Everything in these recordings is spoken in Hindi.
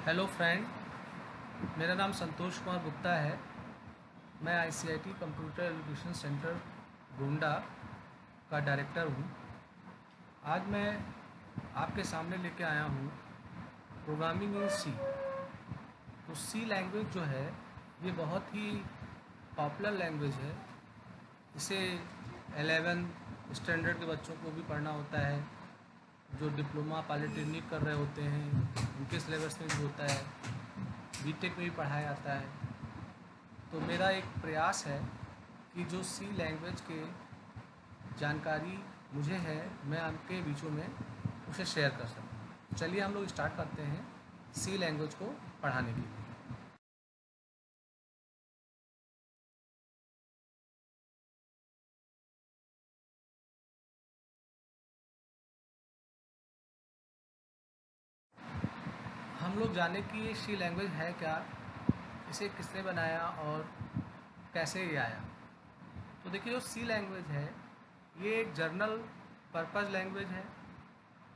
हेलो फ्रेंड, मेरा नाम संतोष कुमार गुप्ता है। मैं ICIT computer education centre Gonda का डायरेक्टर हूँ। आज मैं आपके सामने लेके आया हूँ प्रोग्रामिंग इन सी। तो सी लैंग्वेज जो है ये बहुत ही पॉपुलर लैंग्वेज है। इसे 11 स्टैंडर्ड के बच्चों को भी पढ़ना होता है, जो डिप्लोमा पॉलिटेक्निक कर रहे होते हैं उनके सिलेबस में भी होता है, बीटेक में भी पढ़ाया जाता है। तो मेरा एक प्रयास है कि जो सी लैंग्वेज के जानकारी मुझे है मैं आपके बीचों में उसे शेयर कर सकूँ। चलिए हम लोग स्टार्ट करते हैं सी लैंग्वेज को पढ़ाने के लिए। हम लोग जाने कि ये सी लैंग्वेज है क्या, इसे किसने बनाया और कैसे ये आया। तो देखिए, जो सी लैंग्वेज है ये एक जर्नल पर्पज़ लैंग्वेज है,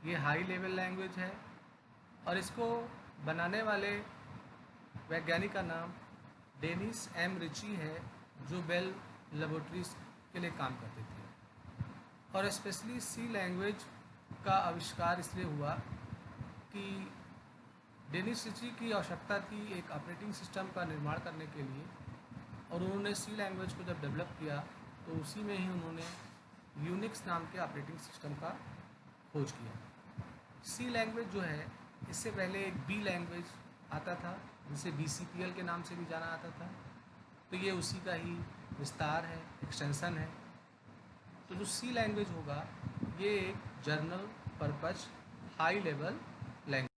ये हाई लेवल लैंग्वेज है और इसको बनाने वाले वैज्ञानिक का नाम डेनिस एम रिची है, जो बेल लेबोरेटरीज के लिए काम करते थे। और स्पेशली सी लैंग्वेज का आविष्कार इसलिए हुआ कि डेनिस रिची की आवश्यकता थी एक ऑपरेटिंग सिस्टम का निर्माण करने के लिए, और उन्होंने सी लैंग्वेज को जब डेवलप किया तो उसी में ही उन्होंने यूनिक्स नाम के ऑपरेटिंग सिस्टम का खोज किया। सी लैंग्वेज जो है, इससे पहले एक बी लैंग्वेज आता था जिसे BCPL के नाम से भी जाना आता था। तो ये उसी का ही विस्तार है, एक्सटेंशन है। तो जो सी लैंग्वेज होगा ये एक journal purpose high level language.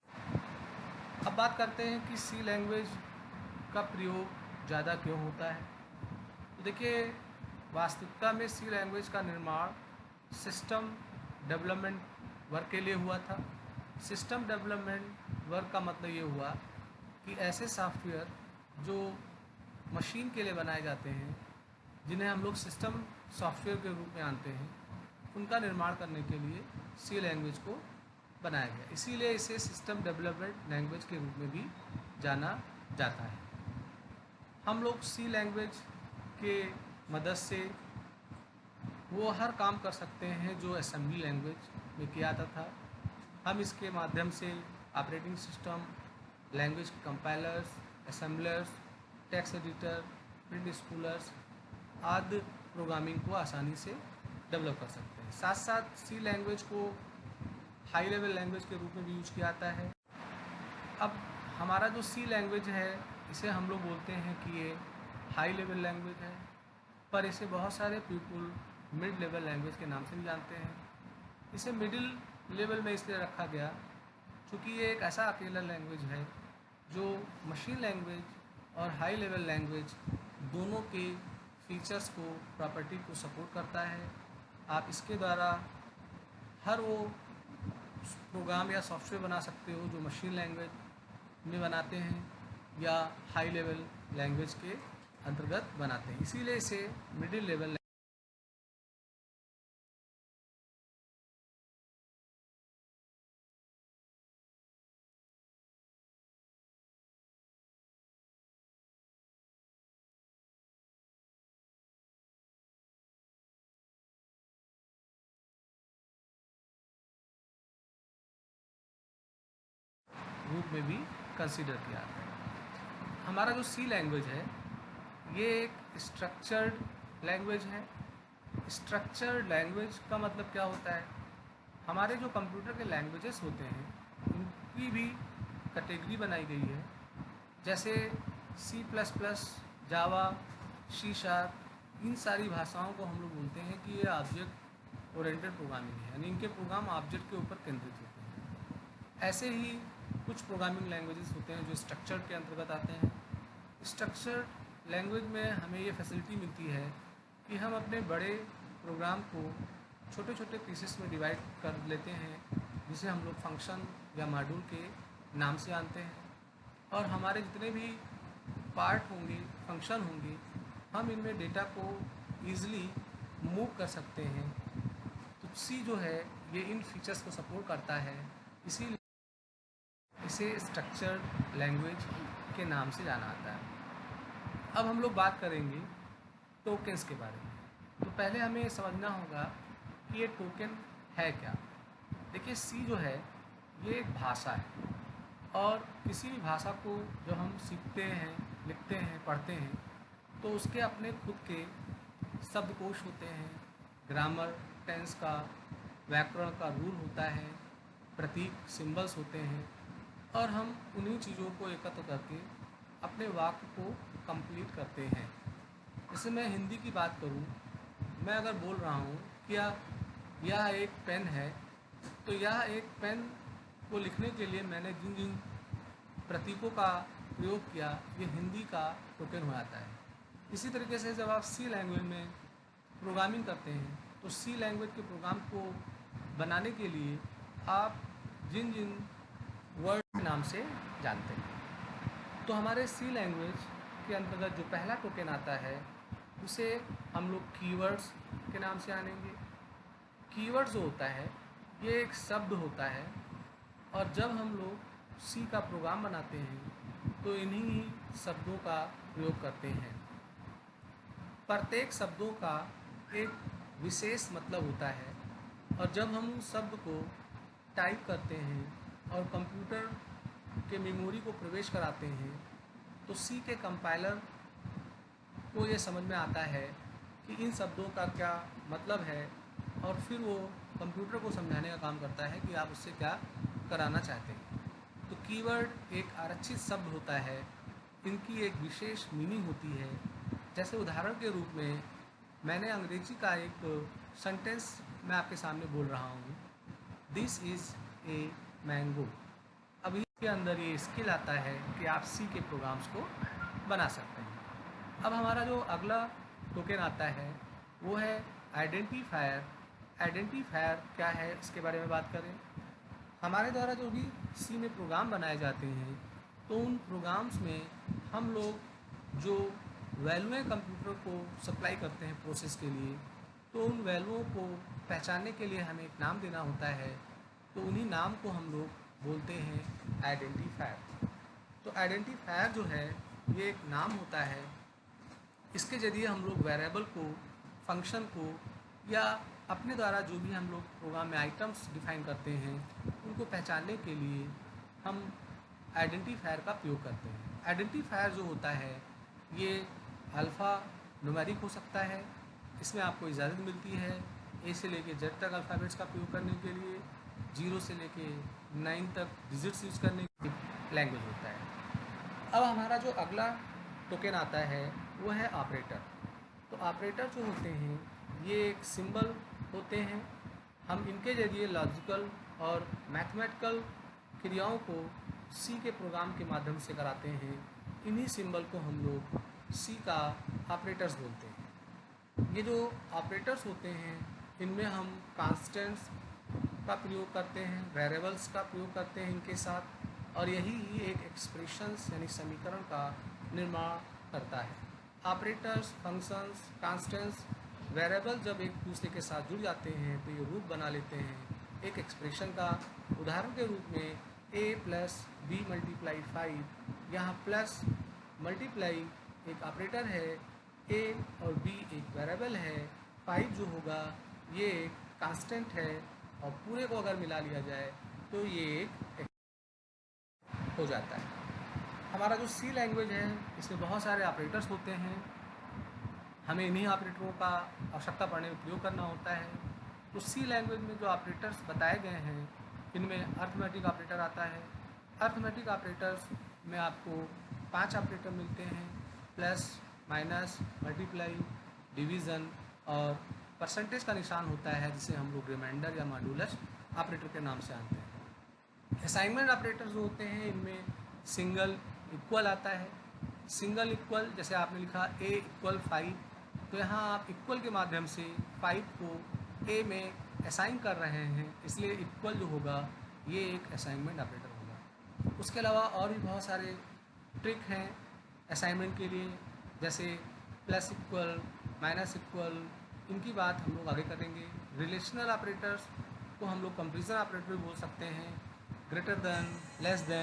अब बात करते हैं कि सी लैंग्वेज का प्रयोग ज़्यादा क्यों होता है। तो देखिए, वास्तविकता में सी लैंग्वेज का निर्माण सिस्टम डेवलपमेंट वर्क के लिए हुआ था। सिस्टम डेवलपमेंट वर्क का मतलब ये हुआ कि ऐसे सॉफ्टवेयर जो मशीन के लिए बनाए जाते हैं, जिन्हें हम लोग सिस्टम सॉफ्टवेयर के रूप में जानते हैं, उनका निर्माण करने के लिए सी लैंग्वेज को बनाया गया। इसीलिए इसे सिस्टम डेवलपमेंट लैंग्वेज के रूप में भी जाना जाता है। हम लोग सी लैंग्वेज के मदद से वो हर काम कर सकते हैं जो असेंबली लैंग्वेज में किया जाता था। हम इसके माध्यम से operating system, language compilers, assemblers, text editor, print spoolers आदि प्रोग्रामिंग को आसानी से डेवलप कर सकते हैं। साथ साथ सी लैंग्वेज को हाई लेवल लैंग्वेज के रूप में भी यूज किया जाता है। अब हमारा जो सी लैंग्वेज है इसे हम लोग बोलते हैं कि ये हाई लेवल लैंग्वेज है, पर इसे बहुत सारे पीपल मिड लेवल लैंग्वेज के नाम से भी जानते हैं। इसे मिडिल लेवल में इसलिए रखा गया क्योंकि ये एक ऐसा अकेला लैंग्वेज है जो मशीन लैंग्वेज और हाई लेवल लैंग्वेज दोनों के फीचर्स को, प्रॉपर्टी को सपोर्ट करता है। आप इसके द्वारा हर वो प्रोग्राम या सॉफ्टवेयर बना सकते हो जो मशीन लैंग्वेज में बनाते हैं या हाई लेवल लैंग्वेज के अंतर्गत बनाते हैं। इसीलिए इसे मिडिल लेवल रूप में भी कंसीडर किया जाता है। हमारा जो सी लैंग्वेज है ये एक स्ट्रक्चर्ड लैंग्वेज है। स्ट्रक्चर्ड लैंग्वेज का मतलब क्या होता है? हमारे जो कंप्यूटर के लैंग्वेजेस होते हैं उनकी भी कैटेगरी बनाई गई है। जैसे C++, जावा, C#, इन सारी भाषाओं को हम लोग बोलते हैं कि ये ऑब्जेक्ट ओरिएंटेड प्रोग्रामिंग है, यानी इनके प्रोग्राम ऑब्जेक्ट के ऊपर केंद्रित होते हैं। ऐसे ही कुछ प्रोग्रामिंग लैंग्वेजेस होते हैं जो स्ट्रक्चर्ड के अंतर्गत आते हैं। स्ट्रक्चर्ड लैंग्वेज में हमें ये फैसिलिटी मिलती है कि हम अपने बड़े प्रोग्राम को छोटे छोटे पीसेस में डिवाइड कर लेते हैं, जिसे हम लोग फंक्शन या मॉड्यूल के नाम से जानते हैं। और हमारे जितने भी पार्ट होंगे, फंक्शन होंगे, हम इनमें डेटा को ईज़िली मूव कर सकते हैं। तो सी जो है ये इन फीचर्स को सपोर्ट करता है। इसीलिए इसे स्ट्रक्चर्ड लैंग्वेज के नाम से जाना आता है। अब हम लोग बात करेंगे टोकन्स के बारे में। तो पहले हमें समझना होगा कि ये टोकन है क्या। देखिए सी जो है ये एक भाषा है, और किसी भी भाषा को जब हम सीखते हैं, लिखते हैं, पढ़ते हैं तो उसके अपने खुद के शब्दकोश होते हैं, ग्रामर, टेंस का, व्याकरण का रूल होता है, प्रतीक, सिंबल्स होते हैं, और हम उन्हीं चीज़ों को एकत्र करके अपने वाक्य को कंप्लीट करते हैं। जैसे मैं हिंदी की बात करूं, मैं अगर बोल रहा हूं कि यह एक पेन है, तो यह एक पेन को लिखने के लिए मैंने जिन जिन प्रतीकों का प्रयोग किया, ये हिंदी का टोकन हो जाता है। इसी तरीके से जब आप सी लैंग्वेज में प्रोग्रामिंग करते हैं तो सी लैंग्वेज के प्रोग्राम को बनाने के लिए आप जिन जिन वर्ड के नाम से जानते हैं, तो हमारे सी लैंग्वेज के अंतर्गत जो पहला टोकन आता है उसे हम लोग कीवर्ड्स के नाम से जानेंगे। कीवर्ड जो होता है ये एक शब्द होता है, और जब हम लोग सी का प्रोग्राम बनाते हैं तो इन्हीं ही शब्दों का प्रयोग करते हैं। प्रत्येक शब्दों का एक विशेष मतलब होता है, और जब हम उस शब्द को टाइप करते हैं और कंप्यूटर के मेमोरी को प्रवेश कराते हैं तो सी के कंपाइलर को ये समझ में आता है कि इन शब्दों का क्या मतलब है, और फिर वो कंप्यूटर को समझाने का काम करता है कि आप उससे क्या कराना चाहते हैं। तो कीवर्ड एक आरक्षित शब्द होता है, इनकी एक विशेष मीनिंग होती है। जैसे उदाहरण के रूप में मैंने अंग्रेजी का एक सेंटेंस मैं आपके सामने बोल रहा हूँ, दिस इज़ ए मैंगो। अब इसके अंदर ये स्किल आता है कि आप सी के प्रोग्राम्स को बना सकते हैं। अब हमारा जो अगला टोकन आता है वो है आइडेंटिफायर। आइडेंटिफायर क्या है इसके बारे में बात करें। हमारे द्वारा जो भी सी में प्रोग्राम बनाए जाते हैं तो उन प्रोग्राम्स में हम लोग जो वैल्यूएं कंप्यूटर को सप्लाई करते हैं प्रोसेस के लिए, तो उन वैल्यूओं को पहचानने के लिए हमें एक नाम देना होता है, तो उन्हीं नाम को हम लोग बोलते हैं आइडेंटिफायर। तो आइडेंटिफायर जो है ये एक नाम होता है, इसके ज़रिए हम लोग वेरिएबल को, फंक्शन को, या अपने द्वारा जो भी हम लोग प्रोग्राम में आइटम्स डिफाइन करते हैं उनको पहचानने के लिए हम आइडेंटिफायर का प्रयोग करते हैं। आइडेंटिफायर जो होता है ये अल्फ़ा न्यूमेरिक हो सकता है, इसमें आपको इजाज़त मिलती है ए से लेके जेड तक अल्फ़ाबेट्स का प्रयोग करने के लिए, 0 से लेके 9 तक डिजिट्स यूज करने की लैंग्वेज होता है। अब हमारा जो अगला टोकन आता है वो है ऑपरेटर। तो ऑपरेटर जो होते हैं ये एक सिंबल होते हैं, हम इनके ज़रिए लॉजिकल और मैथमेटिकल क्रियाओं को सी के प्रोग्राम के माध्यम से कराते हैं। इन्हीं सिंबल को हम लोग सी का ऑपरेटर्स बोलते हैं। ये जो ऑपरेटर्स होते हैं इनमें हम कांस्टेंट्स का प्रयोग करते हैं, वेरिएबल्स का प्रयोग करते हैं इनके साथ, और यही ही एक एक्सप्रेशंस यानी समीकरण का निर्माण करता है। ऑपरेटर्स, फंक्शंस, कांस्टेंट्स, वेरिएबल जब एक दूसरे के साथ जुड़ जाते हैं तो ये रूप बना लेते हैं एक एक्सप्रेशन का। उदाहरण के रूप में a + b × 5, यहाँ प्लस मल्टीप्लाई एक ऑपरेटर है, a और b एक वेरिएबल है, 5 जो होगा ये एक कांस्टेंट है, और पूरे को अगर मिला लिया जाए तो ये एक हो जाता है। हमारा जो सी लैंग्वेज है इसमें बहुत सारे ऑपरेटर्स होते हैं, हमें इन्हीं ऑपरेटरों का आवश्यकता पड़ने में प्रयोग करना होता है। तो सी लैंग्वेज में जो ऑपरेटर्स बताए गए हैं इनमें अर्थमेटिक ऑपरेटर आता है। अर्थमेटिक ऑपरेटर्स में आपको 5 ऑपरेटर मिलते हैं, प्लस, माइनस, मल्टीप्लाई, डिवीज़न और परसेंटेज का निशान होता है जिसे हम लोग रिमाइंडर या मॉड्यूलस ऑपरेटर के नाम से जानते हैं। असाइनमेंट ऑपरेटर जो होते हैं इनमें सिंगल, इक्वल आता है। सिंगल इक्वल, जैसे आपने लिखा a = 5, तो यहाँ आप इक्वल के माध्यम से 5 को a में असाइन कर रहे हैं, इसलिए इक्वल जो होगा ये एक असाइनमेंट ऑपरेटर होगा। उसके अलावा और भी बहुत सारे ट्रिक हैं असाइनमेंट के लिए, जैसे प्लस इक्वल, माइनस इक्वल, इनकी बात हम लोग आगे करेंगे। रिलेशनल ऑपरेटर्स को हम लोग कंपैरिजन ऑपरेटर भी बोल सकते हैं, ग्रेटर देन, लेस देन।